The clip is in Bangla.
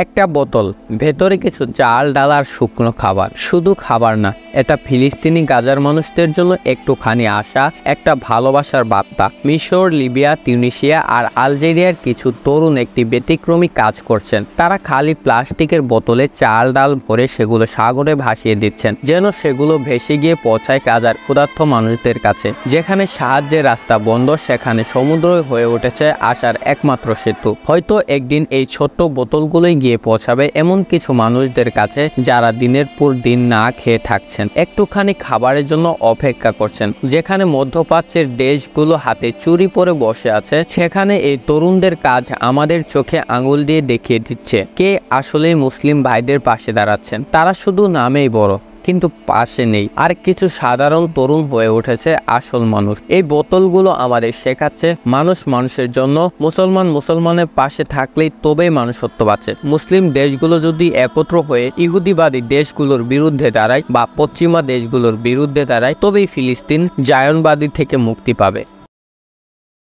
একটা বোতল, ভেতরে কিছু চাল ডাল আর শুকনো খাবার। শুধু খাবার না, এটা ফিলিস্তিনি গাজার মানুষদের জন্য একটুখানি আশা, একটা ভালোবাসার বার্তা। মিশর, লিবিয়া, তিউনিসিয়া আর আলজেরিয়ার কিছু তরুণ একটি ব্যতিক্রমী কাজ করছেন। তারা খালি প্লাস্টিকের বোতলে চাল ডাল ভরে সেগুলো সাগরে ভাসিয়ে দিচ্ছেন, যেন সেগুলো ভেসে গিয়ে পৌঁছায় গাজার ক্ষুধার্ত মানুষদের কাছে। যেখানে সাহায্যের রাস্তা বন্ধ, সেখানে সমুদ্রই হয়ে উঠেছে আশার একমাত্র সেতু। হয়তো একদিন এই ছোট্ট বোতলগুলোই গিয়ে পৌঁছাবে এমন কিছু মানুষদের কাছে যারা দিনের পর দিন না খেয়ে থাকছেন, একটুখানি খাবারের জন্য অপেক্ষা করছেন। যেখানে মধ্যপ্রাচ্যের দেশগুলো হাতে চুরি পরে বসে আছে, সেখানে এই তরুণদের কাজ আমাদের চোখে আঙুল দিয়ে দেখিয়ে দিচ্ছে কে আসলে মুসলিম ভাইদের পাশে দাঁড়াচ্ছেন। তারা শুধু নামেই বড়, কিন্তু পাশে নেই। আর কিছু সাধারণ তরুণ হয়ে উঠেছে আসল মানুষ। এই বোতলগুলো আমাদের শেখাচ্ছে মানুষ মানুষের জন্য, মুসলমান মুসলমানের পাশে থাকলেই তবেই মানুষত্ব বাঁচে। মুসলিম দেশগুলো যদি একত্র হয়ে ইহুদিবাদী দেশগুলোর বিরুদ্ধে দাঁড়ায় বা পশ্চিমা দেশগুলোর বিরুদ্ধে দাঁড়ায়, তবেই ফিলিস্তিন জায়নবাদী থেকে মুক্তি পাবে।